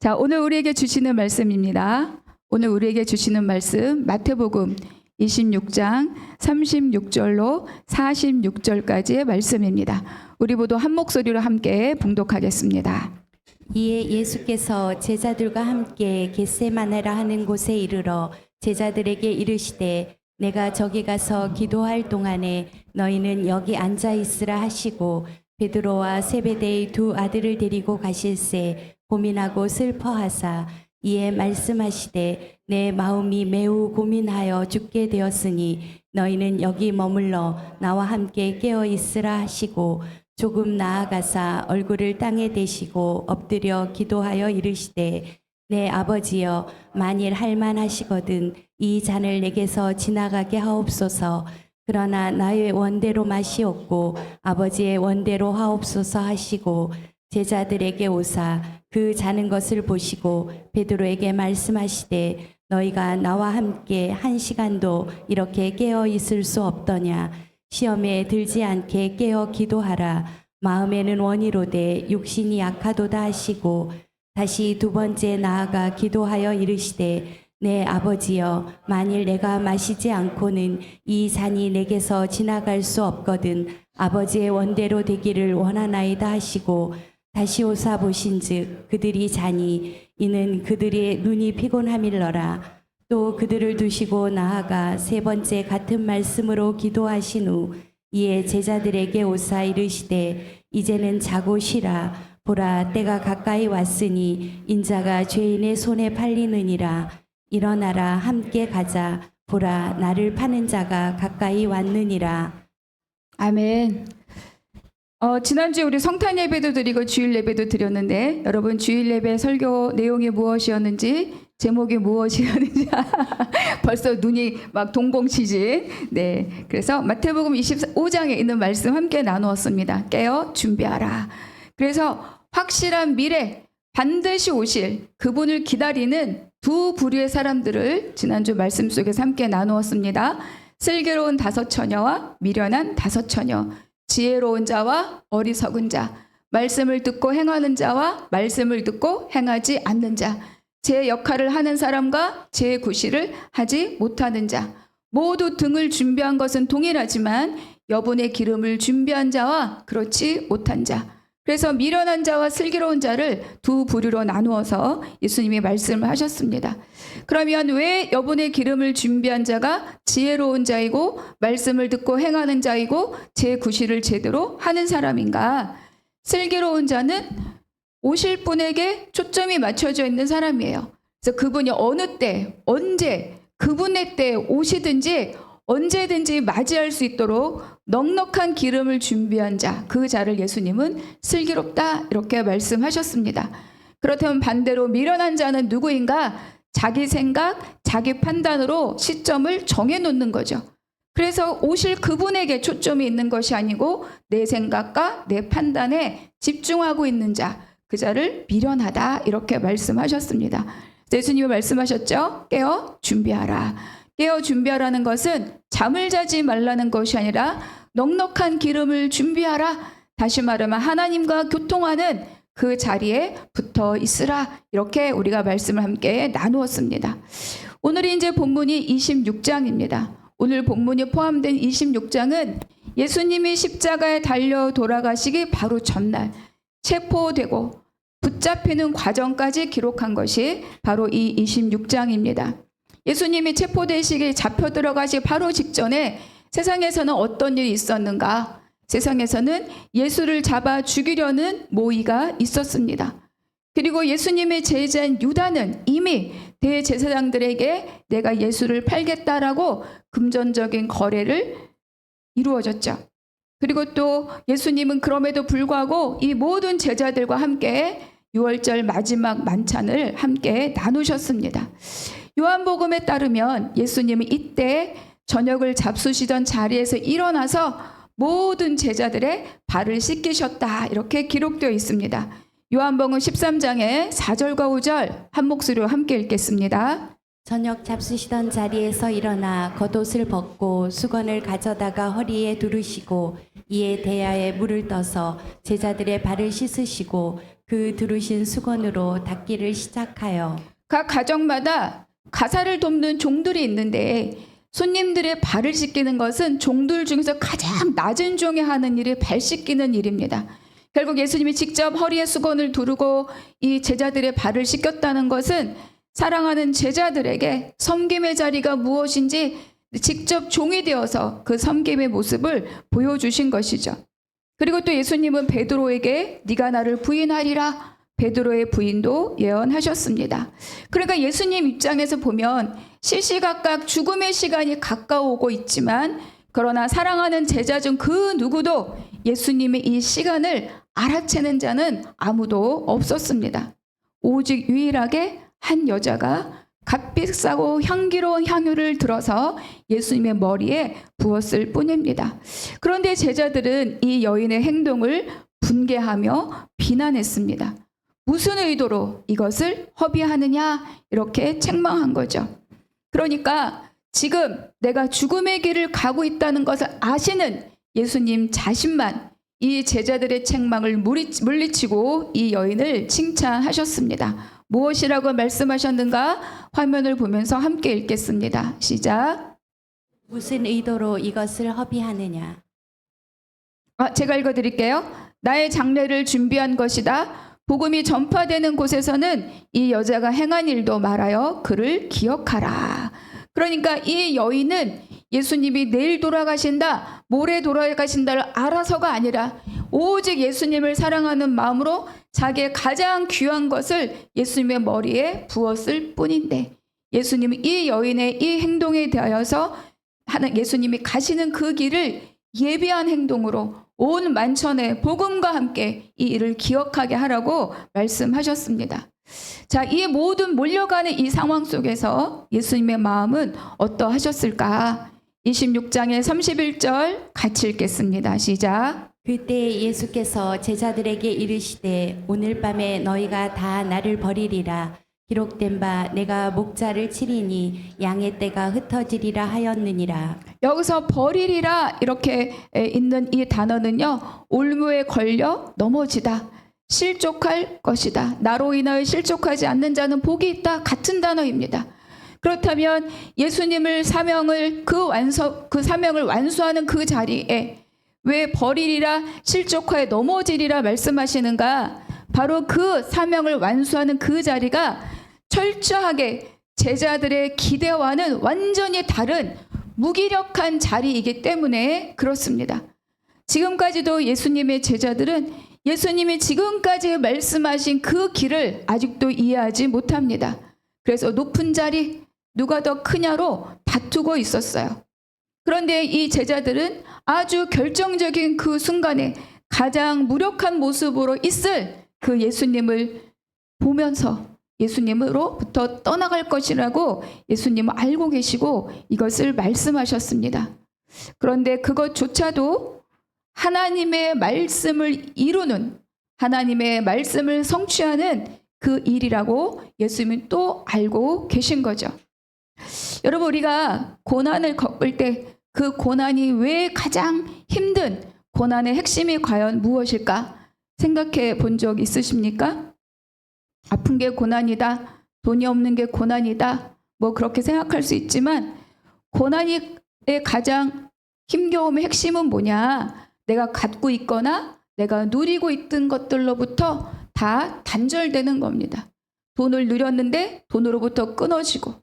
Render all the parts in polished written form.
자, 오늘 우리에게 주시는 말씀입니다. 오늘 우리에게 주시는 말씀 마태복음 26장 36절로 46절까지의 말씀입니다. 우리 모두 한 목소리로 함께 봉독하겠습니다. 이에 예수께서 제자들과 함께 겟세마네라 하는 곳에 이르러 제자들에게 이르시되 내가 저기 가서 기도할 동안에 너희는 여기 앉아 있으라 하시고 베드로와 세베대의 두 아들을 데리고 가실새 고민하고 슬퍼하사 이에 말씀하시되 내 마음이 매우 고민하여 죽게 되었으니 너희는 여기 머물러 나와 함께 깨어 있으라 하시고 조금 나아가사 얼굴을 땅에 대시고 엎드려 기도하여 이르시되 내 아버지여 만일 할만하시거든 이 잔을 내게서 지나가게 하옵소서. 그러나 나의 원대로 마시옵고 아버지의 원대로 하옵소서 하시고 제자들에게 오사 그 자는 것을 보시고 베드로에게 말씀하시되 너희가 나와 함께 한 시간도 이렇게 깨어 있을 수 없더냐. 시험에 들지 않게 깨어 기도하라. 마음에는 원이로되 육신이 약하도다 하시고 다시 두 번째 나아가 기도하여 이르시되 내 아버지여 만일 내가 마시지 않고는 이 잔이 내게서 지나갈 수 없거든 아버지의 원대로 되기를 원하나이다 하시고 다시 오사 보신즉 그들이 자니 이는 그들의 눈이 피곤함일러라. 또 그들을 두시고 나아가 세 번째 같은 말씀으로 기도하신 후 이에 제자들에게 오사 이르시되 이제는 자고 쉬라. 보라 때가 가까이 왔으니 인자가 죄인의 손에 팔리느니라. 일어나라 함께 가자. 보라 나를 파는 자가 가까이 왔느니라. 아멘. 지난주에 우리 성탄 예배도 드리고 주일 예배도 드렸는데 여러분 주일 예배 설교 내용이 무엇이었는지 제목이 무엇이었는지 벌써 눈이 막 동공지진. 네, 그래서 마태복음 25장에 있는 말씀 함께 나누었습니다. 깨어 준비하라. 그래서 확실한 미래 반드시 오실 그분을 기다리는 두 부류의 사람들을 지난주 말씀 속에서 함께 나누었습니다. 슬기로운 다섯 처녀와 미련한 다섯 처녀, 지혜로운 자와 어리석은 자, 말씀을 듣고 행하는 자와 말씀을 듣고 행하지 않는 자, 제 역할을 하는 사람과 제 구실을 하지 못하는 자, 모두 등을 준비한 것은 동일하지만 여분의 기름을 준비한 자와 그렇지 못한 자. 그래서 미련한 자와 슬기로운 자를 두 부류로 나누어서 예수님이 말씀을 하셨습니다. 그러면 왜 여분의 기름을 준비한 자가 지혜로운 자이고 말씀을 듣고 행하는 자이고 제 구실을 제대로 하는 사람인가? 슬기로운 자는 오실 분에게 초점이 맞춰져 있는 사람이에요. 그래서 그분이 어느 때, 언제, 그분의 때에 오시든지 언제든지 맞이할 수 있도록 넉넉한 기름을 준비한 자, 그 자를 예수님은 슬기롭다 이렇게 말씀하셨습니다. 그렇다면 반대로 미련한 자는 누구인가? 자기 생각, 자기 판단으로 시점을 정해놓는 거죠. 그래서 오실 그분에게 초점이 있는 것이 아니고 내 생각과 내 판단에 집중하고 있는 자, 그 자를 미련하다 이렇게 말씀하셨습니다. 예수님이 말씀하셨죠. 깨어 준비하라. 깨어 준비하라는 것은 잠을 자지 말라는 것이 아니라 넉넉한 기름을 준비하라. 다시 말하면 하나님과 교통하는 그 자리에 붙어 있으라. 이렇게 우리가 말씀을 함께 나누었습니다. 오늘이 이제 본문이 26장입니다. 오늘 본문이 포함된 26장은 예수님이 십자가에 달려 돌아가시기 바로 전날 체포되고 붙잡히는 과정까지 기록한 것이 바로 이 26장입니다. 예수님이 체포되시기 잡혀 들어가시 바로 직전에 세상에서는 어떤 일이 있었는가? 세상에서는 예수를 잡아 죽이려는 모의가 있었습니다. 그리고 예수님의 제자인 유다는 이미 대제사장들에게 내가 예수를 팔겠다라고 금전적인 거래를 이루어졌죠. 그리고 또 예수님은 그럼에도 불구하고 이 모든 제자들과 함께 유월절 마지막 만찬을 함께 나누셨습니다. 요한복음에 따르면 예수님은 이때 저녁을 잡수시던 자리에서 일어나서 모든 제자들의 발을 씻기셨다 이렇게 기록되어 있습니다. 요한복음 13장의 4절과 5절 한 목소리로 함께 읽겠습니다. 저녁 잡수시던 자리에서 일어나 겉옷을 벗고 수건을 가져다가 허리에 두르시고 이에 대야에 물을 떠서 제자들의 발을 씻으시고 그 두르신 수건으로 닦기를 시작하여 각 가정마다 가사를 돕는 종들이 있는데 손님들의 발을 씻기는 것은 종들 중에서 가장 낮은 종이 하는 일이 발 씻기는 일입니다. 결국 예수님이 직접 허리에 수건을 두르고 이 제자들의 발을 씻겼다는 것은 사랑하는 제자들에게 섬김의 자리가 무엇인지 직접 종이 되어서 그 섬김의 모습을 보여주신 것이죠. 그리고 또 예수님은 베드로에게 네가 나를 부인하리라, 베드로의 부인도 예언하셨습니다. 그러니까 예수님 입장에서 보면 시시각각 죽음의 시간이 가까워오고 있지만 그러나 사랑하는 제자 중 그 누구도 예수님의 이 시간을 알아채는 자는 아무도 없었습니다. 오직 유일하게 한 여자가 값비싸고 향기로운 향유를 들어서 예수님의 머리에 부었을 뿐입니다. 그런데 제자들은 이 여인의 행동을 분개하며 비난했습니다. 무슨 의도로 이것을 허비하느냐 이렇게 책망한 거죠. 그러니까 지금 내가 죽음의 길을 가고 있다는 것을 아시는 예수님 자신만 이 제자들의 책망을 물리치고 이 여인을 칭찬하셨습니다. 무엇이라고 말씀하셨는가? 화면을 보면서 함께 읽겠습니다. 시작. 무슨 의도로 이것을 허비하느냐. 제가 읽어드릴게요. 나의 장례를 준비한 것이다. 복음이 전파되는 곳에서는 이 여자가 행한 일도 말하여 그를 기억하라. 그러니까 이 여인은 예수님이 내일 돌아가신다, 모레 돌아가신다를 알아서가 아니라 오직 예수님을 사랑하는 마음으로 자기의 가장 귀한 것을 예수님의 머리에 부었을 뿐인데 예수님은 이 여인의 이 행동에 대하여서 예수님이 가시는 그 길을 예비한 행동으로 온 만천의 복음과 함께 이 일을 기억하게 하라고 말씀하셨습니다. 자, 이 모든 몰려가는 이 상황 속에서 예수님의 마음은 어떠하셨을까? 26장의 31절 같이 읽겠습니다. 시작. 그때 예수께서 제자들에게 이르시되 오늘 밤에 너희가 다 나를 버리리라. 기록된 바 내가 목자를 치리니 양의 떼가 흩어지리라 하였느니라. 여기서 버리리라 이렇게 있는 이 단어는요, 올무에 걸려 넘어지다, 실족할 것이다, 나로 인하여 실족하지 않는 자는 복이 있다 같은 단어입니다. 그렇다면 예수님을 그 사명을 완수하는 그 자리에 왜 버리리라, 실족하여 넘어지리라 말씀하시는가? 바로 그 사명을 완수하는 그 자리가 철저하게 제자들의 기대와는 완전히 다른 무기력한 자리이기 때문에 그렇습니다. 지금까지도 예수님의 제자들은 예수님이 지금까지 말씀하신 그 길을 아직도 이해하지 못합니다. 그래서 높은 자리, 누가 더 크냐로 다투고 있었어요. 그런데 이 제자들은 아주 결정적인 그 순간에 가장 무력한 모습으로 있을 그 예수님을 보면서 예수님으로부터 떠나갈 것이라고 예수님은 알고 계시고 이것을 말씀하셨습니다. 그런데 그것조차도 하나님의 말씀을 이루는, 하나님의 말씀을 성취하는 그 일이라고 예수님은 또 알고 계신 거죠. 여러분, 우리가 고난을 겪을 때 그 고난이 왜 가장 힘든 고난의 핵심이 과연 무엇일까 생각해 본 적 있으십니까? 아픈 게 고난이다, 돈이 없는 게 고난이다, 뭐 그렇게 생각할 수 있지만 고난의 가장 힘겨움의 핵심은 뭐냐? 내가 갖고 있거나 내가 누리고 있던 것들로부터 다 단절되는 겁니다. 돈을 누렸는데 돈으로부터 끊어지고,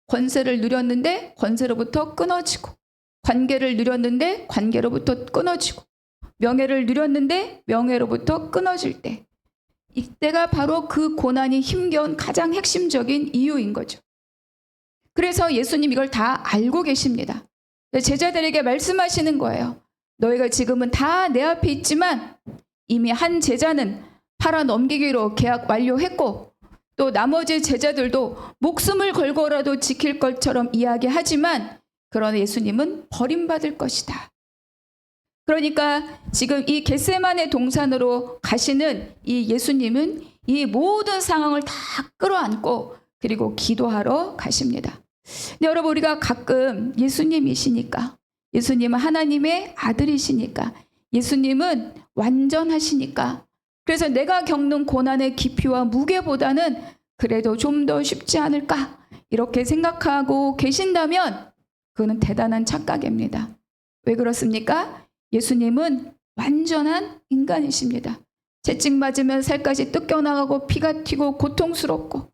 권세를 누렸는데 권세로부터 끊어지고, 관계를 누렸는데 관계로부터 끊어지고, 명예를 누렸는데 명예로부터 끊어질 때, 이때가 바로 그 고난이 힘겨운 가장 핵심적인 이유인 거죠. 그래서 예수님 이걸 다 알고 계십니다. 제자들에게 말씀하시는 거예요. 너희가 지금은 다 내 앞에 있지만 이미 한 제자는 팔아 넘기기로 계약 완료했고, 또 나머지 제자들도 목숨을 걸고라도 지킬 것처럼 이야기하지만 그러나 예수님은 버림받을 것이다. 그러니까 지금 이 겟세마네 동산으로 가시는 이 예수님은 이 모든 상황을 다 끌어안고 그리고 기도하러 가십니다. 근데 여러분, 우리가 가끔 예수님이시니까, 예수님은 하나님의 아들이시니까, 예수님은 완전하시니까 그래서 내가 겪는 고난의 깊이와 무게보다는 그래도 좀 더 쉽지 않을까 이렇게 생각하고 계신다면 그거는 대단한 착각입니다. 왜 그렇습니까? 예수님은 완전한 인간이십니다. 채찍맞으면 살갗이 뜯겨나가고 피가 튀고 고통스럽고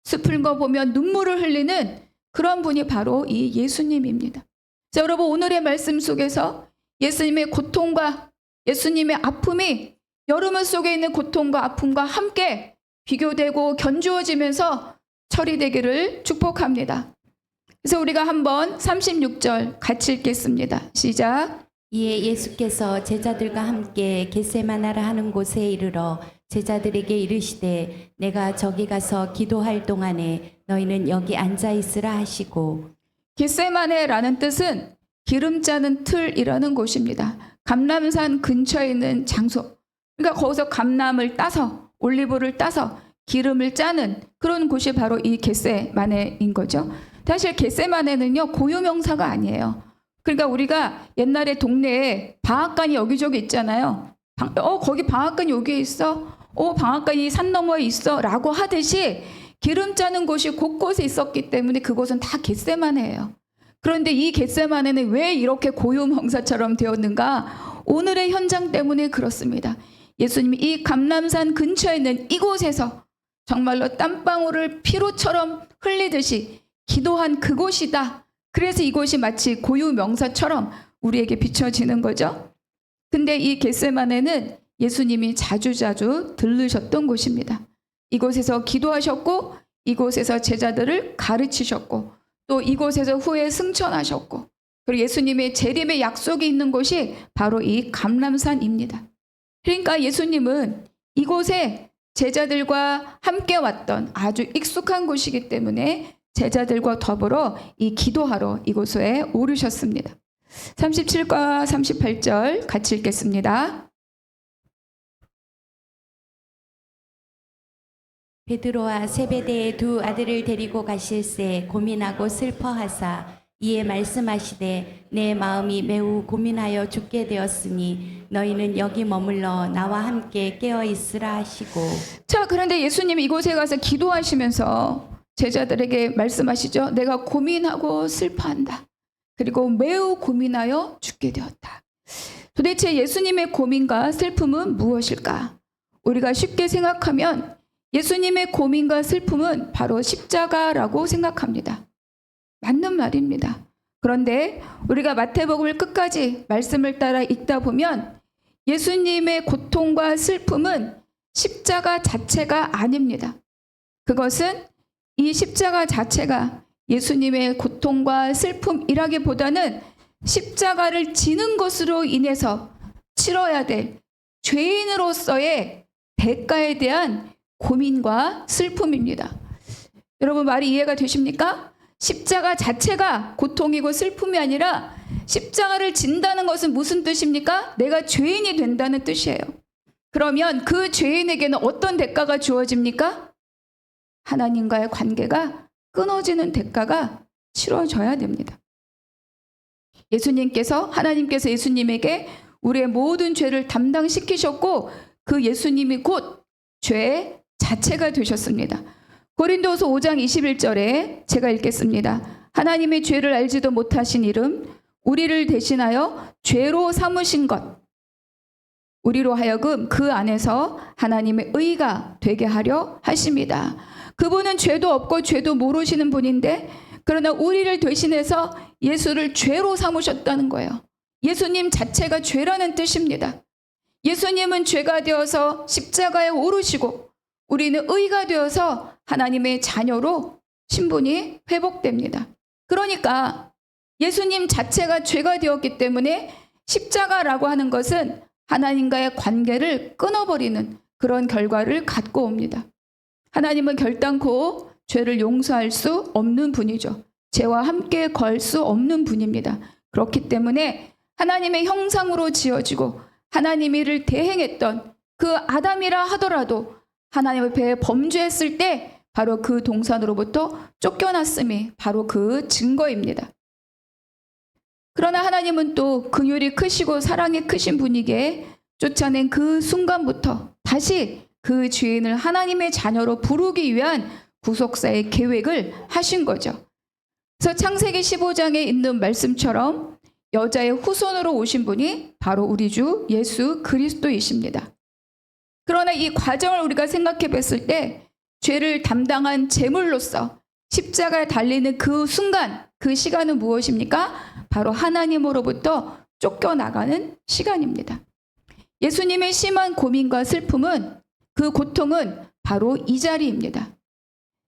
슬픈 거 보면 눈물을 흘리는 그런 분이 바로 이 예수님입니다. 자, 여러분 오늘의 말씀 속에서 예수님의 고통과 예수님의 아픔이 여러분 속에 있는 고통과 아픔과 함께 비교되고 견주어지면서 처리되기를 축복합니다. 그래서 우리가 한번 36절 같이 읽겠습니다. 시작. 이에 예수께서 제자들과 함께 겟세마나라 하는 곳에 이르러 제자들에게 이르시되 내가 저기 가서 기도할 동안에 너희는 여기 앉아 있으라 하시고. 겟세마네라는 뜻은 기름 짜는 틀이라는 곳입니다. 감람산 근처에 있는 장소. 그러니까 거기서 감람을 따서 올리브를 따서 기름을 짜는 그런 곳이 바로 이 겟세마네인 거죠. 사실 겟세마네는요 고유명사가 아니에요. 그러니까 우리가 옛날에 동네에 방앗간이 여기저기 있잖아요. 거기 방앗간이 여기에 있어. 방앗간이 산 너머에 있어. 라고 하듯이 기름 짜는 곳이 곳곳에 있었기 때문에 그곳은 다 겟세마네예요. 그런데 이 겟세마네는 왜 이렇게 고유명사처럼 되었는가? 오늘의 현장 때문에 그렇습니다. 예수님이 이 감람산 근처에 있는 이곳에서 정말로 땀방울을 피로처럼 흘리듯이 기도한 그곳이다. 그래서 이곳이 마치 고유명사처럼 우리에게 비춰지는 거죠. 근데 이 겟세마네는 예수님이 자주자주 들르셨던 곳입니다. 이곳에서 기도하셨고 이곳에서 제자들을 가르치셨고 또 이곳에서 후에 승천하셨고 그리고 예수님의 재림의 약속이 있는 곳이 바로 이 감람산입니다. 그러니까 예수님은 이곳에 제자들과 함께 왔던 아주 익숙한 곳이기 때문에 제자들과 더불어 이 기도하러 이곳에 오르셨습니다. 37과 38절 같이 읽겠습니다. 베드로와 세베대의 두 아들을 데리고 가실새 고민하고 슬퍼하사 이에 말씀하시되 내 마음이 매우 고민하여 죽게 되었으니 너희는 여기 머물러 나와 함께 깨어 있으라 하시고. 자, 그런데 예수님이 이곳에 가서 기도하시면서 제자들에게 말씀하시죠. 내가 고민하고 슬퍼한다. 그리고 매우 고민하여 죽게 되었다. 도대체 예수님의 고민과 슬픔은 무엇일까? 우리가 쉽게 생각하면 예수님의 고민과 슬픔은 바로 십자가라고 생각합니다. 맞는 말입니다. 그런데 우리가 마태복음을 끝까지 말씀을 따라 읽다 보면 예수님의 고통과 슬픔은 십자가 자체가 아닙니다. 그것은 이 십자가 자체가 예수님의 고통과 슬픔이라기보다는 십자가를 지는 것으로 인해서 치러야 될 죄인으로서의 대가에 대한 고민과 슬픔입니다. 여러분 말이 이해가 되십니까? 십자가 자체가 고통이고 슬픔이 아니라 십자가를 진다는 것은 무슨 뜻입니까? 내가 죄인이 된다는 뜻이에요. 그러면 그 죄인에게는 어떤 대가가 주어집니까? 하나님과의 관계가 끊어지는 대가가 치러져야 됩니다. 하나님께서 예수님에게 우리의 모든 죄를 담당시키셨고 그 예수님이 곧 죄 자체가 되셨습니다. 고린도서 5장 21절에 제가 읽겠습니다. 하나님의 죄를 알지도 못하신 이름 우리를 대신하여 죄로 삼으신 것 우리로 하여금 그 안에서 하나님의 의가 되게 하려 하십니다. 그분은 죄도 없고 죄도 모르시는 분인데 그러나 우리를 대신해서 예수를 죄로 삼으셨다는 거예요. 예수님 자체가 죄라는 뜻입니다. 예수님은 죄가 되어서 십자가에 오르시고 우리는 의가 되어서 하나님의 자녀로 신분이 회복됩니다. 그러니까 예수님 자체가 죄가 되었기 때문에 십자가라고 하는 것은 하나님과의 관계를 끊어버리는 그런 결과를 갖고 옵니다. 하나님은 결단코 죄를 용서할 수 없는 분이죠. 죄와 함께 걸 수 없는 분입니다. 그렇기 때문에 하나님의 형상으로 지어지고 하나님 일을 대행했던 그 아담이라 하더라도 하나님 앞에 범죄했을 때 바로 그 동산으로부터 쫓겨났음이 바로 그 증거입니다. 그러나 하나님은 또 긍휼이 크시고 사랑이 크신 분이기에 쫓아낸 그 순간부터 다시 그 죄인을 하나님의 자녀로 부르기 위한 구속사의 계획을 하신 거죠. 그래서 창세기 15장에 있는 말씀처럼 여자의 후손으로 오신 분이 바로 우리 주 예수 그리스도이십니다. 그러나 이 과정을 우리가 생각해 봤을 때 죄를 담당한 제물로서 십자가에 달리는 그 순간, 그 시간은 무엇입니까? 바로 하나님으로부터 쫓겨나가는 시간입니다. 예수님의 심한 고민과 슬픔은, 그 고통은 바로 이 자리입니다.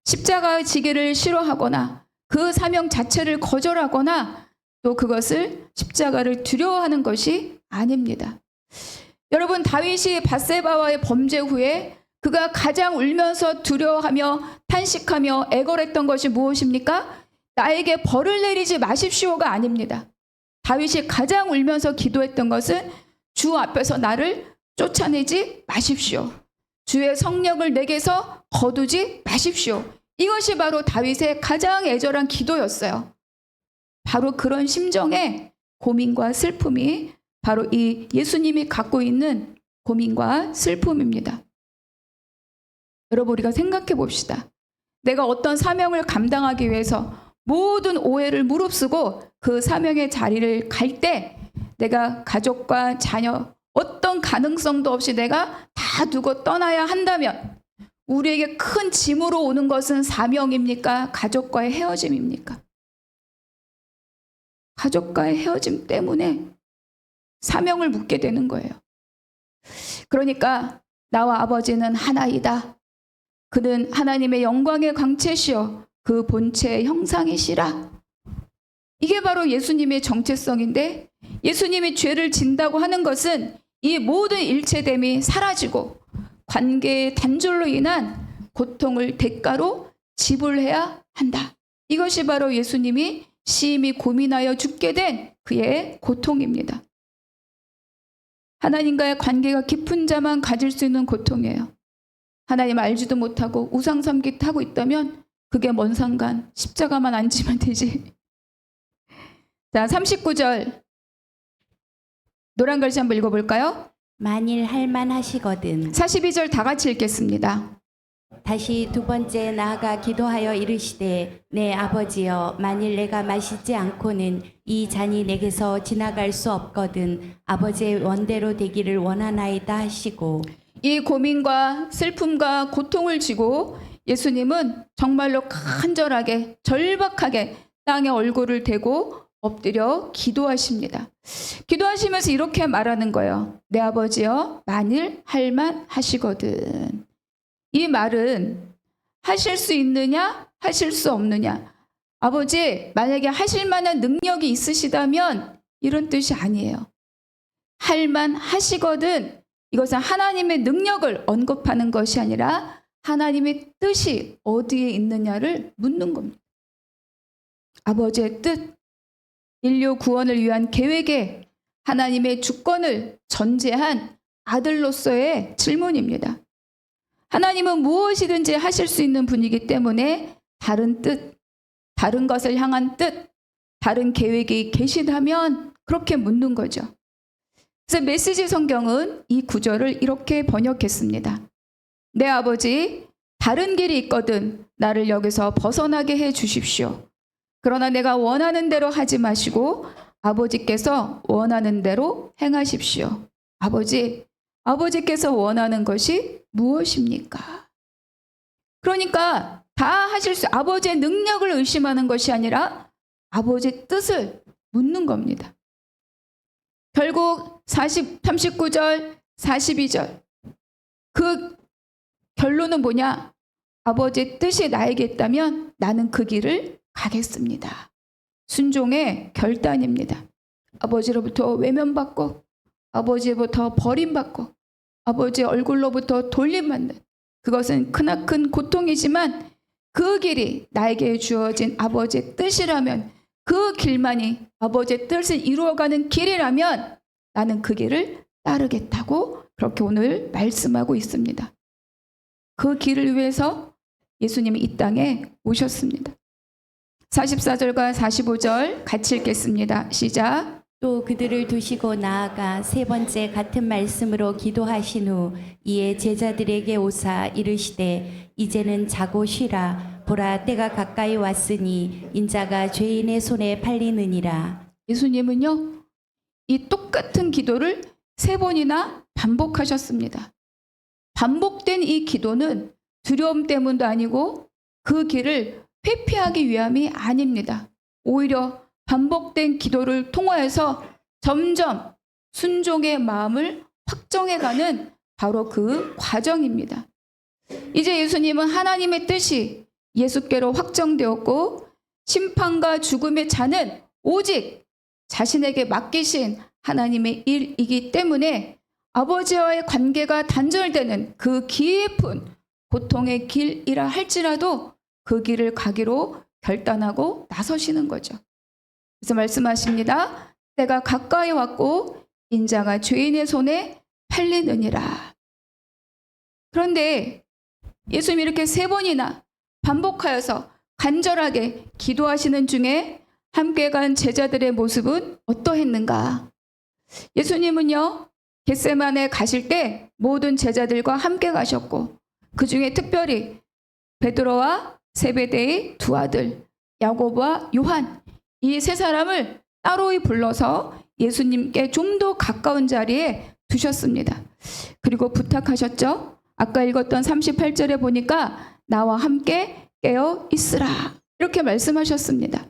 십자가의 지기를 싫어하거나 그 사명 자체를 거절하거나 또 그것을 십자가를 두려워하는 것이 아닙니다. 여러분, 다윗이 밧세바와의 범죄 후에 그가 가장 울면서 두려워하며 탄식하며 애걸했던 것이 무엇입니까? 나에게 벌을 내리지 마십시오가 아닙니다. 다윗이 가장 울면서 기도했던 것은 주 앞에서 나를 쫓아내지 마십시오. 주의 성령을 내게서 거두지 마십시오. 이것이 바로 다윗의 가장 애절한 기도였어요. 바로 그런 심정의 고민과 슬픔이 바로 이 예수님이 갖고 있는 고민과 슬픔입니다. 여러분, 우리가 생각해 봅시다. 내가 어떤 사명을 감당하기 위해서 모든 오해를 무릅쓰고 그 사명의 자리를 갈 때 내가 가족과 자녀 어떤 가능성도 없이 내가 다 두고 떠나야 한다면 우리에게 큰 짐으로 오는 것은 사명입니까? 가족과의 헤어짐입니까? 가족과의 헤어짐 때문에 사명을 묻게 되는 거예요. 그러니까 나와 아버지는 하나이다. 그는 하나님의 영광의 광채시여 그 본체의 형상이시라. 이게 바로 예수님의 정체성인데, 예수님이 죄를 진다고 하는 것은 이 모든 일체됨이 사라지고 관계의 단절로 인한 고통을 대가로 지불해야 한다. 이것이 바로 예수님이 심히 고민하여 죽게 된 그의 고통입니다. 하나님과의 관계가 깊은 자만 가질 수 있는 고통이에요. 하나님 알지도 못하고 우상 섬기기도 하고 있다면 그게 뭔 상관, 십자가만 안 지면 되지. 자, 39절 노란 글씨 한번 읽어볼까요? 만일 할만하시거든 42절 다 같이 읽겠습니다. 다시 두 번째 나아가 기도하여 이르시되 내 아버지여 만일 내가 마시지 않고는 이 잔이 내게서 지나갈 수 없거든 아버지의 원대로 되기를 원하나이다 하시고, 이 고민과 슬픔과 고통을 지고 예수님은 정말로 간절하게 절박하게 땅에 얼굴을 대고 엎드려 기도하십니다. 기도하시면서 이렇게 말하는 거예요. 내 아버지여 만일 할만하시거든. 이 말은 하실 수 있느냐 하실 수 없느냐, 아버지 만약에 하실 만한 능력이 있으시다면 이런 뜻이 아니에요. 할만하시거든, 이것은 하나님의 능력을 언급하는 것이 아니라 하나님의 뜻이 어디에 있느냐를 묻는 겁니다. 아버지의 뜻, 인류 구원을 위한 계획에 하나님의 주권을 전제한 아들로서의 질문입니다. 하나님은 무엇이든지 하실 수 있는 분이기 때문에 다른 뜻, 다른 것을 향한 뜻, 다른 계획이 계시다면 그렇게 묻는 거죠. 그래서 메시지 성경은 이 구절을 이렇게 번역했습니다. 내 아버지, 다른 길이 있거든 나를 여기서 벗어나게 해 주십시오. 그러나 내가 원하는 대로 하지 마시고 아버지께서 원하는 대로 행하십시오. 아버지께서 원하는 것이 무엇입니까? 그러니까 다 하실 수, 아버지의 능력을 의심하는 것이 아니라 아버지의 뜻을 묻는 겁니다. 결국 39절, 42절 그 결론은 뭐냐? 아버지의 뜻이 나에게 있다면 나는 그 길을 가겠습니다. 순종의 결단입니다. 아버지로부터 외면받고 아버지로부터 버림받고 아버지의 얼굴로부터 돌림받는, 그것은 크나큰 고통이지만 그 길이 나에게 주어진 아버지의 뜻이라면, 그 길만이 아버지의 뜻을 이루어가는 길이라면 나는 그 길을 따르겠다고 그렇게 오늘 말씀하고 있습니다. 그 길을 위해서 예수님이 이 땅에 오셨습니다. 44절과 45절 같이 읽겠습니다. 시작. 또 그들을 두시고 나아가 세 번째 같은 말씀으로 기도하신 후 이에 제자들에게 오사 이르시되 이제는 자고 쉬라. 보라 때가 가까이 왔으니 인자가 죄인의 손에 팔리느니라. 예수님은요, 이 똑같은 기도를 3번이나 반복하셨습니다. 반복된 이 기도는 두려움 때문도 아니고 그 길을 회피하기 위함이 아닙니다. 오히려 반복된 기도를 통하여서 점점 순종의 마음을 확정해가는 바로 그 과정입니다. 이제 예수님은 하나님의 뜻이 예수께로 확정되었고 심판과 죽음의 자는 오직 자신에게 맡기신 하나님의 일이기 때문에 아버지와의 관계가 단절되는 그 깊은 고통의 길이라 할지라도 그 길을 가기로 결단하고 나서시는 거죠. 그래서 말씀하십니다. 때가 가까이 왔고 인자가 죄인의 손에 팔리느니라. 그런데 예수님이 이렇게 3번이나 반복하여서 간절하게 기도하시는 중에 함께 간 제자들의 모습은 어떠했는가? 예수님은요, 겟세마네 가실 때 모든 제자들과 함께 가셨고 그 중에 특별히 베드로와 세베대의 2 아들 야고보와 요한 이 3사람을 따로이 불러서 예수님께 좀 더 가까운 자리에 두셨습니다. 그리고 부탁하셨죠. 아까 읽었던 38절에 보니까 나와 함께 깨어 있으라 이렇게 말씀하셨습니다.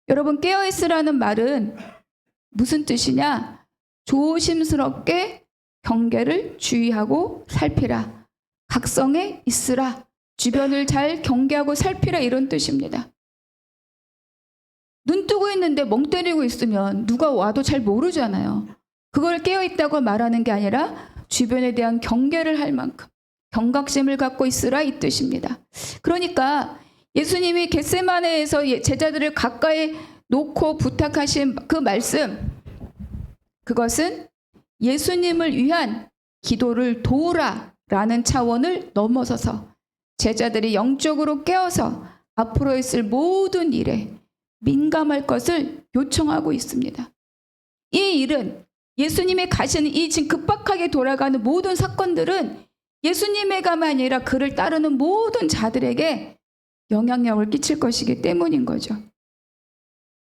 여러분, 깨어 있으라는 말은 무슨 뜻이냐? 조심스럽게 경계를 주의하고 살피라. 각성에 있으라. 주변을 잘 경계하고 살피라 이런 뜻입니다. 눈 뜨고 있는데 멍 때리고 있으면 누가 와도 잘 모르잖아요. 그걸 깨어있다고 말하는 게 아니라 주변에 대한 경계를 할 만큼 경각심을 갖고 있으라 이 뜻입니다. 그러니까 예수님이 겟세마네에서 제자들을 가까이 놓고 부탁하신 그 말씀, 그것은 예수님을 위한 기도를 도우라 라는 차원을 넘어서서 제자들이 영적으로 깨어서 앞으로 있을 모든 일에 민감할 것을 요청하고 있습니다. 이 일은 예수님이 가시는 이 지금 급박하게 돌아가는 모든 사건들은 예수님의가만 아니라 그를 따르는 모든 자들에게 영향력을 끼칠 것이기 때문인 거죠.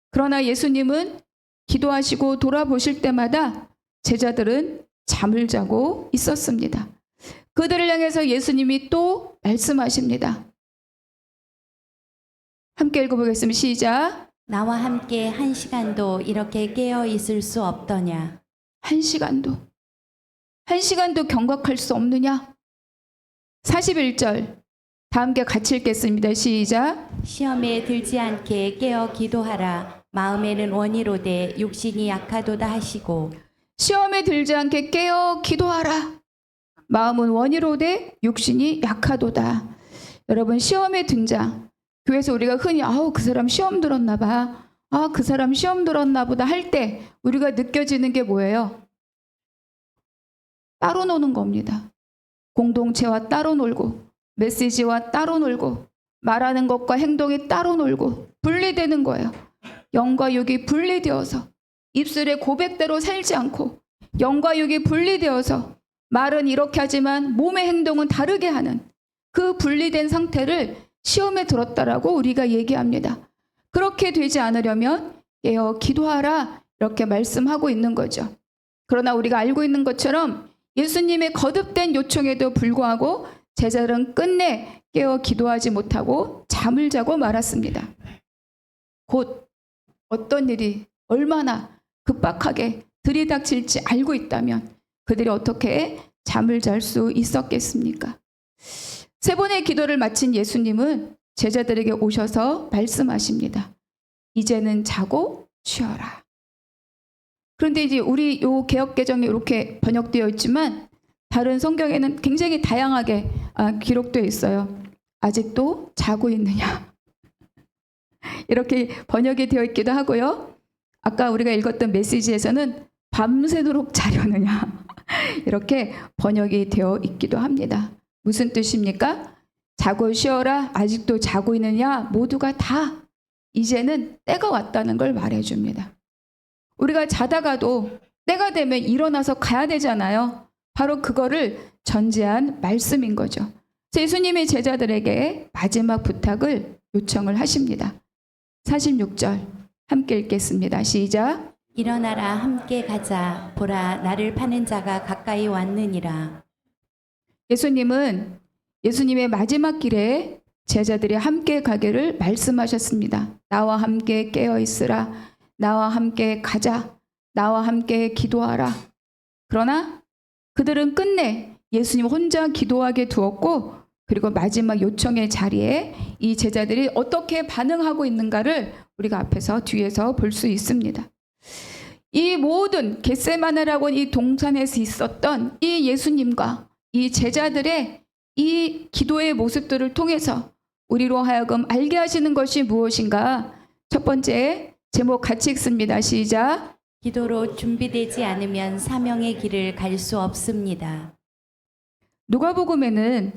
그러나 예수님은 기도하시고 돌아보실 때마다 제자들은 잠을 자고 있었습니다. 그들을 향해서 예수님이 또 말씀하십니다. 함께 읽어보겠습니다. 시작. 나와 함께 1시간도 이렇게 깨어 있을 수 없더냐. 1시간도 경각할 수 없느냐? 41절 다 함께 같이 읽겠습니다. 시작. 시험에 들지 않게 깨어 기도하라. 마음에는 원이로되 육신이 약하도다 하시고. 시험에 들지 않게 깨어 기도하라. 마음은 원이로되 육신이 약하도다. 여러분, 시험에 등장. 교회에서 우리가 흔히 그 사람 시험 들었나 봐. 그 사람 시험 들었나 보다 할 때 우리가 느껴지는 게 뭐예요? 따로 노는 겁니다. 공동체와 따로 놀고 메시지와 따로 놀고 말하는 것과 행동이 따로 놀고 분리되는 거예요. 영과 육이 분리되어서 입술의 고백대로 살지 않고 영과 육이 분리되어서 말은 이렇게 하지만 몸의 행동은 다르게 하는 그 분리된 상태를 시험에 들었다라고 우리가 얘기합니다. 그렇게 되지 않으려면 깨어 기도하라 이렇게 말씀하고 있는 거죠. 그러나 우리가 알고 있는 것처럼 예수님의 거듭된 요청에도 불구하고 제자들은 끝내 깨어 기도하지 못하고 잠을 자고 말았습니다. 곧 어떤 일이 얼마나 급박하게 들이닥칠지 알고 있다면 그들이 어떻게 잠을 잘 수 있었겠습니까? 3번의 기도를 마친 예수님은 제자들에게 오셔서 말씀하십니다. 이제는 자고 쉬어라. 그런데 이제 우리 요 개역개정에 이렇게 번역되어 있지만 다른 성경에는 굉장히 다양하게 기록되어 있어요. 아직도 자고 있느냐? 이렇게 번역이 되어 있기도 하고요. 아까 우리가 읽었던 메시지에서는 밤새도록 자려느냐? 이렇게 번역이 되어 있기도 합니다. 무슨 뜻입니까? 자고 쉬어라, 아직도 자고 있느냐? 모두가 다 이제는 때가 왔다는 걸 말해줍니다. 우리가 자다가도 때가 되면 일어나서 가야 되잖아요. 바로 그거를 전제한 말씀인 거죠. 예수님의 제자들에게 마지막 부탁을 요청을 하십니다. 46절 함께 읽겠습니다. 시작. 일어나라 함께 가자. 보라 나를 파는 자가 가까이 왔느니라. 예수님은 예수님의 마지막 길에 제자들이 함께 가기를 말씀하셨습니다. 나와 함께 깨어 있으라. 나와 함께 가자. 나와 함께 기도하라. 그러나 그들은 끝내 예수님 혼자 기도하게 두었고, 그리고 마지막 요청의 자리에 이 제자들이 어떻게 반응하고 있는가를 우리가 앞에서 뒤에서 볼 수 있습니다. 이 모든 겟세마네라고 하는 이 동산에서 있었던 이 예수님과 이 제자들의 이 기도의 모습들을 통해서 우리로 하여금 알게 하시는 것이 무엇인가? 첫 번째 제목 같이 읽습니다. 시작. 기도로 준비되지 않으면 사명의 길을 갈 수 없습니다. 누가복음에는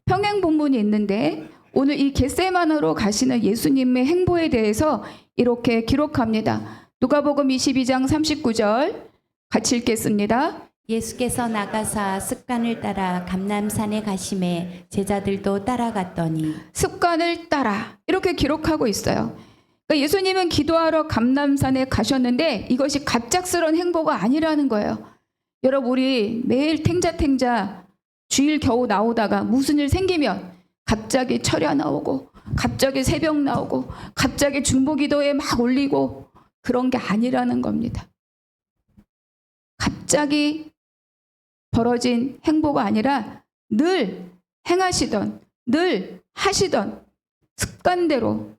평행 본문이 있는데 오늘 이 겟세마네로 가시는 예수님의 행보에 대해서 이렇게 기록합니다. 누가복음 22장 39절 같이 읽겠습니다. 예수께서 나가사 습관을 따라 감람산에 가심에 제자들도 따라갔더니. 습관을 따라 이렇게 기록하고 있어요. 그러니까 예수님은 기도하러 감람산에 가셨는데 이것이 갑작스러운 행보가 아니라는 거예요. 여러분, 우리 매일 탱자탱자 주일 겨우 나오다가 무슨 일 생기면 갑자기 철야 나오고 갑자기 새벽 나오고 갑자기 중보기도에 막 올리고 그런 게 아니라는 겁니다. 갑자기 벌어진 행보가 아니라 늘 행하시던, 늘 하시던 습관대로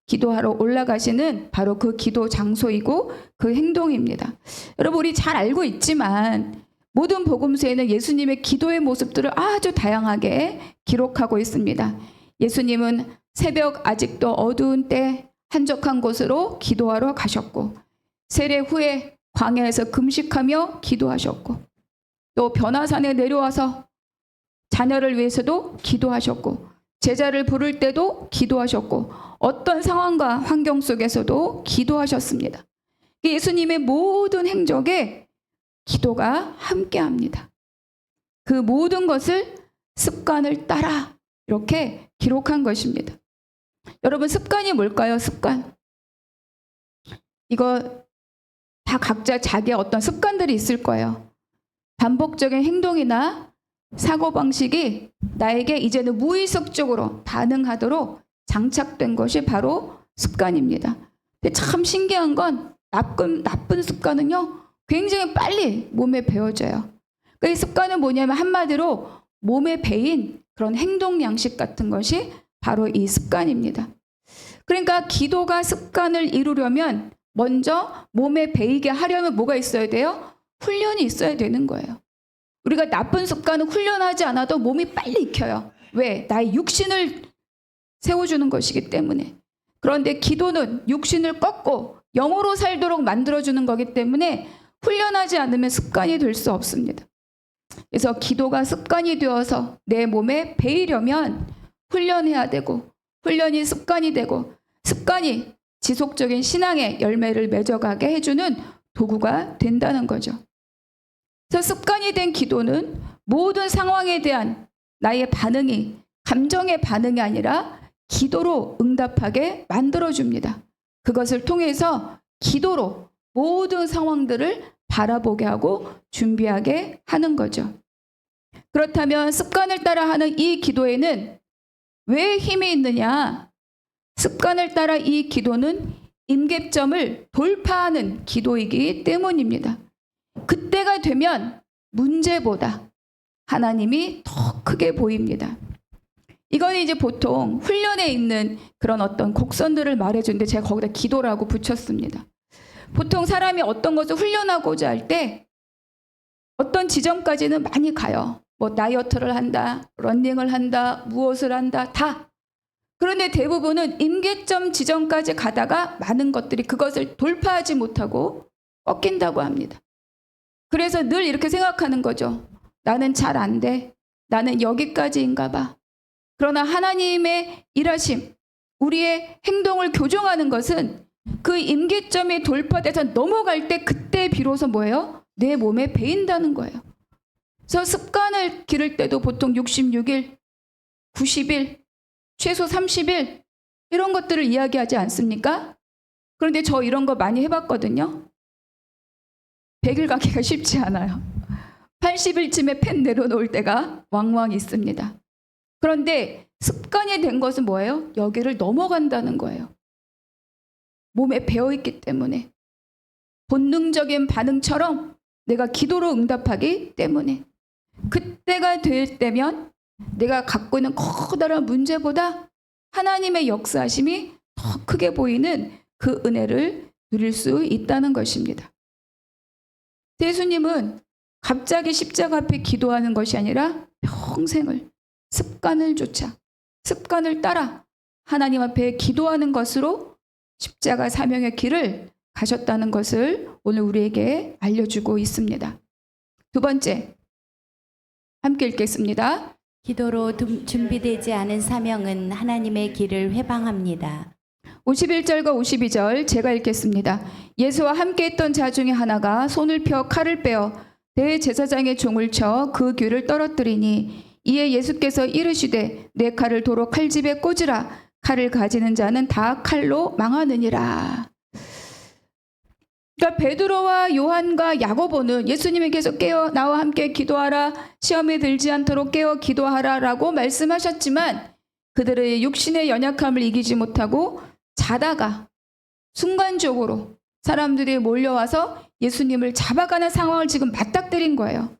기도하러 올라가시는 바로 그 기도 장소이고 그 행동입니다. 여러분, 우리 잘 알고 있지만 모든 복음서에는 예수님의 기도의 모습들을 아주 다양하게 기록하고 있습니다. 예수님은 새벽 아직도 어두운 때 한적한 곳으로 기도하러 가셨고, 세례 후에 광야에서 금식하며 기도하셨고, 또 변화산에 내려와서 자녀를 위해서도 기도하셨고, 제자를 부를 때도 기도하셨고, 어떤 상황과 환경 속에서도 기도하셨습니다. 예수님의 모든 행적에 기도가 함께합니다. 그 모든 것을 습관을 따라 이렇게 기록한 것입니다. 여러분, 습관이 뭘까요? 습관. 이거 다 각자 자기의 어떤 습관들이 있을 거예요. 반복적인 행동이나 사고방식이 나에게 이제는 무의식적으로 반응하도록 장착된 것이 바로 습관입니다. 근데 참 신기한 건 나쁜 습관은요, 굉장히 빨리 몸에 배어져요. 그 습관은 뭐냐면 한마디로 몸에 배인 그런 행동 양식 같은 것이 바로 이 습관입니다. 그러니까 기도가 습관을 이루려면 먼저 몸에 배이게 하려면 뭐가 있어야 돼요? 훈련이 있어야 되는 거예요. 우리가 나쁜 습관은 훈련하지 않아도 몸이 빨리 익혀요. 왜? 나의 육신을 세워주는 것이기 때문에. 그런데 기도는 육신을 꺾고 영으로 살도록 만들어주는 거기 때문에 훈련하지 않으면 습관이 될 수 없습니다. 그래서 기도가 습관이 되어서 내 몸에 배이려면 훈련해야 되고, 훈련이 습관이 되고, 습관이 지속적인 신앙의 열매를 맺어가게 해주는 도구가 된다는 거죠. 그래서 습관이 된 기도는 모든 상황에 대한 나의 반응이 감정의 반응이 아니라 기도로 응답하게 만들어줍니다. 그것을 통해서 기도로 모든 상황들을 바라보게 하고 준비하게 하는 거죠. 그렇다면 습관을 따라 하는 이 기도에는 왜 힘이 있느냐? 습관을 따라 이 기도는 임계점을 돌파하는 기도이기 때문입니다. 그때가 되면 문제보다 하나님이 더 크게 보입니다. 이건 이제 보통 훈련에 있는 그런 어떤 곡선들을 말해주는데 제가 거기다 기도라고 붙였습니다. 보통 사람이 어떤 것을 훈련하고자 할 때 어떤 지점까지는 많이 가요. 뭐 다이어트를 한다, 러닝을 한다, 무엇을 한다, 다. 그런데 대부분은 임계점 지점까지 가다가 많은 것들이 그것을 돌파하지 못하고 꺾인다고 합니다. 그래서 늘 이렇게 생각하는 거죠. 나는 잘 안 돼. 나는 여기까지인가 봐. 그러나 하나님의 일하심, 우리의 행동을 교정하는 것은 그 임계점이 돌파돼서 넘어갈 때 그때 비로소 뭐예요? 내 몸에 배인다는 거예요. 그래서 습관을 기를 때도 보통 66일, 90일, 최소 30일 이런 것들을 이야기하지 않습니까? 그런데 저 이런 거 많이 해봤거든요. 100일 가기가 쉽지 않아요. 80일쯤에 펜 내려놓을 때가 왕왕 있습니다. 그런데 습관이 된 것은 뭐예요? 여기를 넘어간다는 거예요. 몸에 배어있기 때문에. 본능적인 반응처럼 내가 기도로 응답하기 때문에. 그때가 될 때면 내가 갖고 있는 커다란 문제보다 하나님의 역사하심이 더 크게 보이는 그 은혜를 누릴 수 있다는 것입니다. 예수님은 갑자기 십자가 앞에 기도하는 것이 아니라 평생을 습관을 쫓아 습관을 따라 하나님 앞에 기도하는 것으로 십자가 사명의 길을 가셨다는 것을 오늘 우리에게 알려주고 있습니다. 두 번째, 함께 읽겠습니다. 기도로 준비되지 않은 사명은 하나님의 길을 회방합니다. 51절과 52절 제가 읽겠습니다. 예수와 함께 했던 자 중에 하나가 손을 펴 칼을 빼어 대제사장의 종을 쳐 그 귀를 떨어뜨리니 이에 예수께서 이르시되 내 칼을 도로 칼집에 꽂으라. 칼을 가지는 자는 다 칼로 망하느니라. 그러니까 베드로와 요한과 야고보는 예수님께서 깨어 나와 함께 기도하라, 시험에 들지 않도록 깨어 기도하라라고 말씀하셨지만 그들의 육신의 연약함을 이기지 못하고 자다가 순간적으로 사람들이 몰려와서 예수님을 잡아가는 상황을 지금 맞닥뜨린 거예요.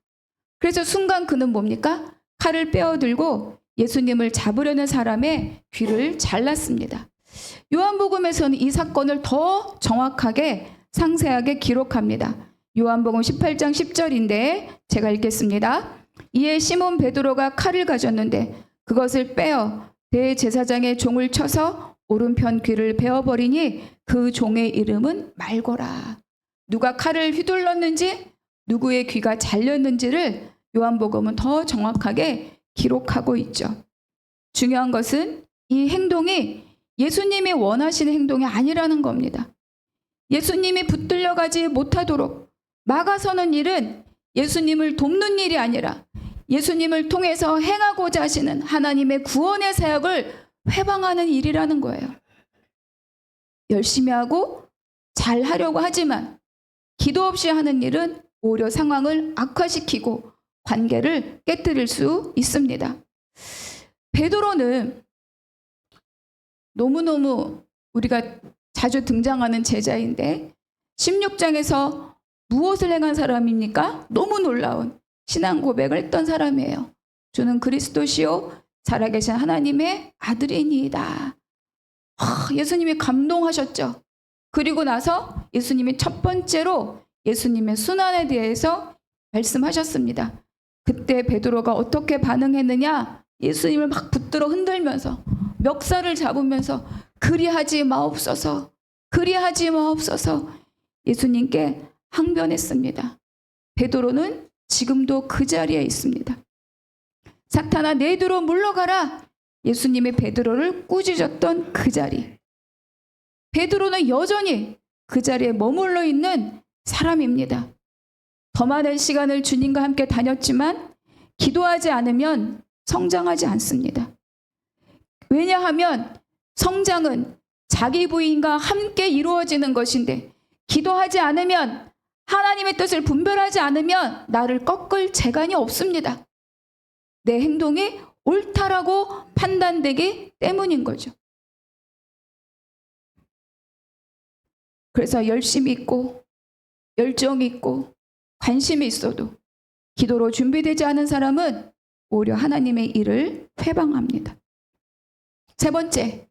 그래서 순간 그는 뭡니까? 칼을 빼어들고 예수님을 잡으려는 사람의 귀를 잘랐습니다. 요한복음에서는 이 사건을 더 정확하게 상세하게 기록합니다. 요한복음 18장 10절인데 제가 읽겠습니다. 이에 시몬 베드로가 칼을 가졌는데 그것을 빼어 대제사장의 종을 쳐서 오른편 귀를 베어버리니 그 종의 이름은 말고라. 누가 칼을 휘둘렀는지 누구의 귀가 잘렸는지를 요한복음은 더 정확하게 기록하고 있죠. 중요한 것은 이 행동이 예수님이 원하시는 행동이 아니라는 겁니다. 예수님이 붙들려 가지 못하도록 막아서는 일은 예수님을 돕는 일이 아니라 예수님을 통해서 행하고자 하시는 하나님의 구원의 사역을 회방하는 일이라는 거예요. 열심히 하고 잘 하려고 하지만 기도 없이 하는 일은 오히려 상황을 악화시키고 관계를 깨뜨릴 수 있습니다. 베드로는 너무너무 우리가 자주 등장하는 제자인데 16장에서 무엇을 행한 사람입니까? 너무 놀라운 신앙 고백을 했던 사람이에요. 주는 그리스도시요 살아계신 하나님의 아들이니이다. 예수님이 감동하셨죠. 그리고 나서 예수님이 첫 번째로 예수님의 순환에 대해서 말씀하셨습니다. 그때 베드로가 어떻게 반응했느냐? 예수님을 막 붙들어 흔들면서 멱살을 잡으면서 그리하지 마옵소서, 그리하지 마옵소서 예수님께 항변했습니다. 베드로는 지금도 그 자리에 있습니다. 사탄아 내두로 물러가라. 예수님의 베드로를 꾸짖었던 그 자리. 베드로는 여전히 그 자리에 머물러 있는 사람입니다. 더 많은 시간을 주님과 함께 다녔지만 기도하지 않으면 성장하지 않습니다. 왜냐하면 성장은 자기 부인과 함께 이루어지는 것인데 기도하지 않으면 하나님의 뜻을 분별하지 않으면 나를 꺾을 재간이 없습니다. 내 행동이 옳다라고 판단되기 때문인 거죠. 그래서 열심히 있고 열정이 있고 관심이 있어도 기도로 준비되지 않은 사람은 오히려 하나님의 일을 회방합니다. 세 번째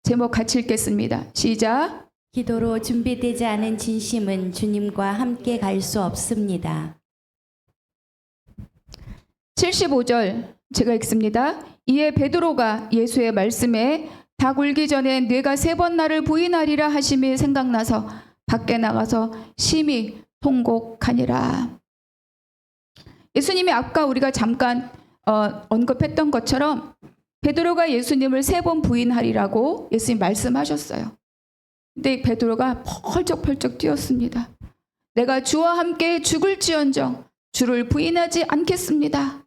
제목 같이 읽겠습니다. 시작. 기도로 준비되지 않은 진심은 주님과 함께 갈 수 없습니다. 75절 제가 읽습니다. 이에 베드로가 예수의 말씀에 닭 울기 전에 네가 3번 나를 부인하리라 하심이 생각나서 밖에 나가서 심히 통곡하니라. 예수님이 아까 우리가 잠깐 언급했던 것처럼 베드로가 예수님을 3번 부인하리라고 예수님 말씀하셨어요. 근데 베드로가 펄쩍펄쩍 뛰었습니다. 내가 주와 함께 죽을지언정 주를 부인하지 않겠습니다.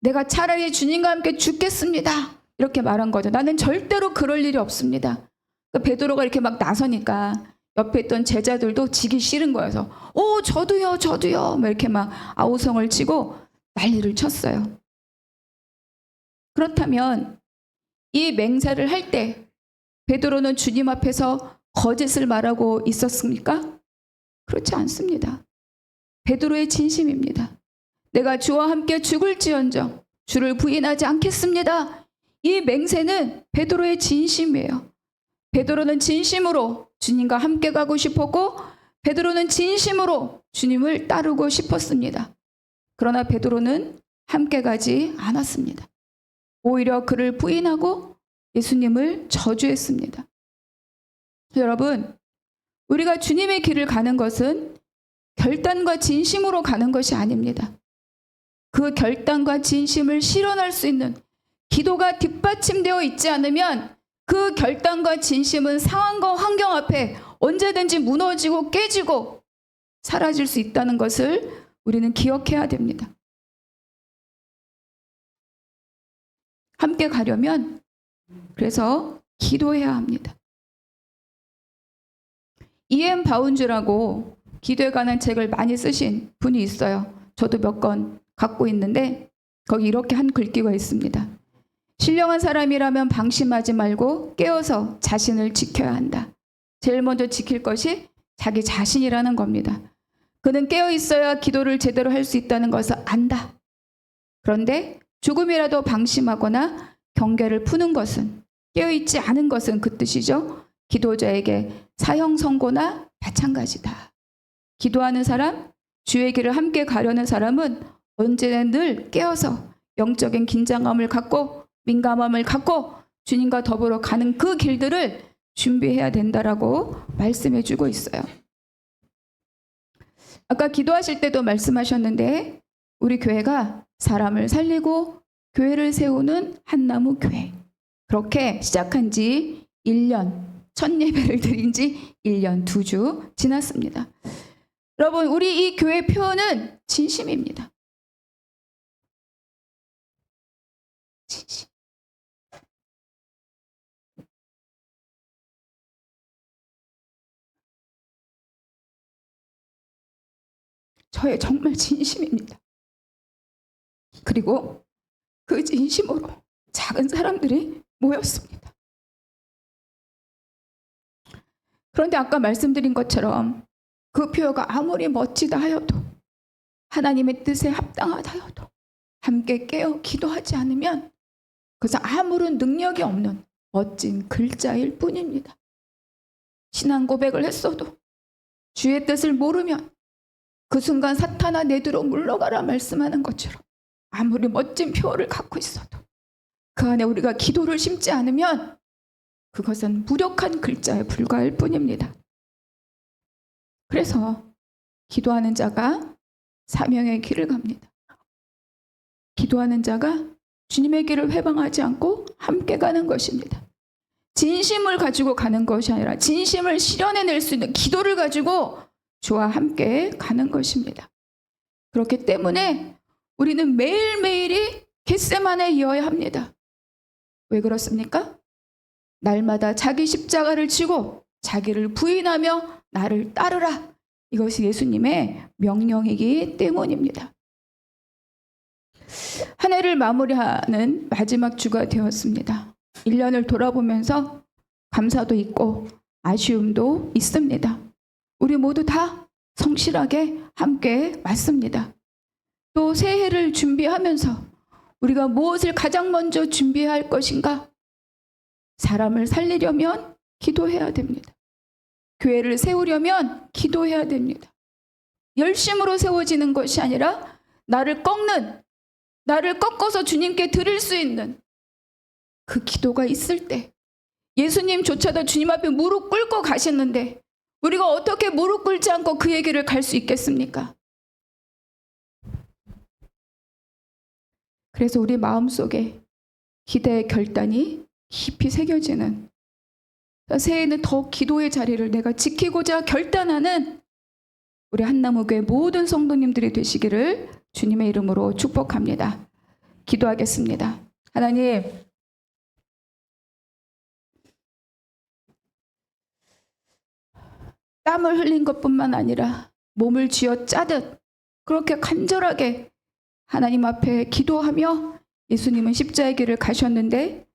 내가 차라리 주님과 함께 죽겠습니다. 이렇게 말한 거죠. 나는 절대로 그럴 일이 없습니다. 베드로가 이렇게 막 나서니까 옆에 있던 제자들도 지기 싫은 거여서 오 저도요 저도요 막 이렇게 막 아우성을 치고 난리를 쳤어요. 그렇다면 이 맹세를 할 때 베드로는 주님 앞에서 거짓을 말하고 있었습니까? 그렇지 않습니다. 베드로의 진심입니다. 내가 주와 함께 죽을지언정 주를 부인하지 않겠습니다. 이 맹세는 베드로의 진심이에요. 베드로는 진심으로 주님과 함께 가고 싶었고 베드로는 진심으로 주님을 따르고 싶었습니다. 그러나 베드로는 함께 가지 않았습니다. 오히려 그를 부인하고 예수님을 저주했습니다. 여러분, 우리가 주님의 길을 가는 것은 결단과 진심으로 가는 것이 아닙니다. 그 결단과 진심을 실현할 수 있는 기도가 뒷받침되어 있지 않으면 그 결단과 진심은 상황과 환경 앞에 언제든지 무너지고 깨지고 사라질 수 있다는 것을 우리는 기억해야 됩니다. 함께 가려면 그래서 기도해야 합니다. E.M. 바운즈라고 기도에 관한 책을 많이 쓰신 분이 있어요. 저도 몇 권 갖고 있는데 거기 이렇게 한 글귀가 있습니다. 신령한 사람이라면 방심하지 말고 깨어서 자신을 지켜야 한다. 제일 먼저 지킬 것이 자기 자신이라는 겁니다. 그는 깨어 있어야 기도를 제대로 할 수 있다는 것을 안다. 그런데 조금이라도 방심하거나 경계를 푸는 것은, 깨어있지 않은 것은 그 뜻이죠. 기도자에게 사형 선고나 마찬가지다. 기도하는 사람, 주의 길을 함께 가려는 사람은 언제나 늘 깨어서 영적인 긴장감을 갖고 민감함을 갖고 주님과 더불어 가는 그 길들을 준비해야 된다라고 말씀해 주고 있어요. 아까 기도하실 때도 말씀하셨는데 우리 교회가 사람을 살리고 교회를 세우는 한나무 교회. 그렇게 시작한 지 1년, 첫 예배를 드린 지 1년 2주 지났습니다. 여러분, 우리 이 교회 표현은 진심입니다. 진심. 저의 정말 진심입니다. 그리고 그 진심으로 작은 사람들이 모였습니다. 그런데 아까 말씀드린 것처럼 그 표어가 아무리 멋지다 하여도 하나님의 뜻에 합당하다 하여도 함께 깨어 기도하지 않으면 그것은 아무런 능력이 없는 멋진 글자일 뿐입니다. 신앙 고백을 했어도 주의 뜻을 모르면 그 순간 사탄아 내두로 물러가라 말씀하는 것처럼 아무리 멋진 표어를 갖고 있어도 그 안에 우리가 기도를 심지 않으면 그것은 무력한 글자에 불과할 뿐입니다. 그래서 기도하는 자가 사명의 길을 갑니다. 기도하는 자가 주님의 길을 회방하지 않고 함께 가는 것입니다. 진심을 가지고 가는 것이 아니라 진심을 실현해낼 수 있는 기도를 가지고 주와 함께 가는 것입니다. 그렇기 때문에 우리는 매일매일이 겟세마네에 이어야 합니다. 왜 그렇습니까? 날마다 자기 십자가를 지고 자기를 부인하며 나를 따르라. 이것이 예수님의 명령이기 때문입니다. 한 해를 마무리하는 마지막 주가 되었습니다. 1년을 돌아보면서 감사도 있고 아쉬움도 있습니다. 우리 모두 다 성실하게 함께 왔습니다. 또 새해를 준비하면서 우리가 무엇을 가장 먼저 준비해야 할 것인가? 사람을 살리려면 기도해야 됩니다. 교회를 세우려면 기도해야 됩니다. 열심으로 세워지는 것이 아니라 나를 꺾어서 주님께 드릴 수 있는 그 기도가 있을 때 예수님조차도 주님 앞에 무릎 꿇고 가셨는데 우리가 어떻게 무릎 꿇지 않고 그의 길을 갈 수 있겠습니까? 그래서 우리 마음속에 기대의 결단이 깊이 새겨지는 새해에는 더 기도의 자리를 내가 지키고자 결단하는 우리 한나무교회 모든 성도님들이 되시기를 주님의 이름으로 축복합니다. 기도하겠습니다. 하나님, 땀을 흘린 것뿐만 아니라 몸을 쥐어 짜듯 그렇게 간절하게 하나님 앞에 기도하며 예수님은 십자의 길을 가셨는데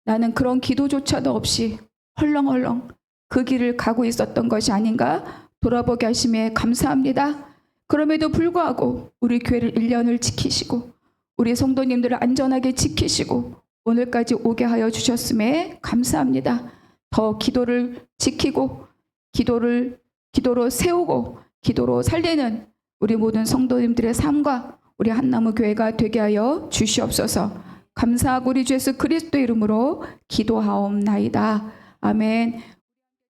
나는 그런 기도조차도 없이 헐렁헐렁 그 길을 가고 있었던 것이 아닌가 돌아보게 하심에 감사합니다. 그럼에도 불구하고 우리 교회를 1년을 지키시고 우리 성도님들을 안전하게 지키시고 오늘까지 오게 하여 주셨음에 감사합니다. 더 기도를 지키고 기도로 세우고 기도로 살리는 우리 모든 성도님들의 삶과 우리 한나무 교회가 되게 하여 주시옵소서. 감사하고 우리 주 예수 그리스도 이름으로 기도하옵나이다. 아멘.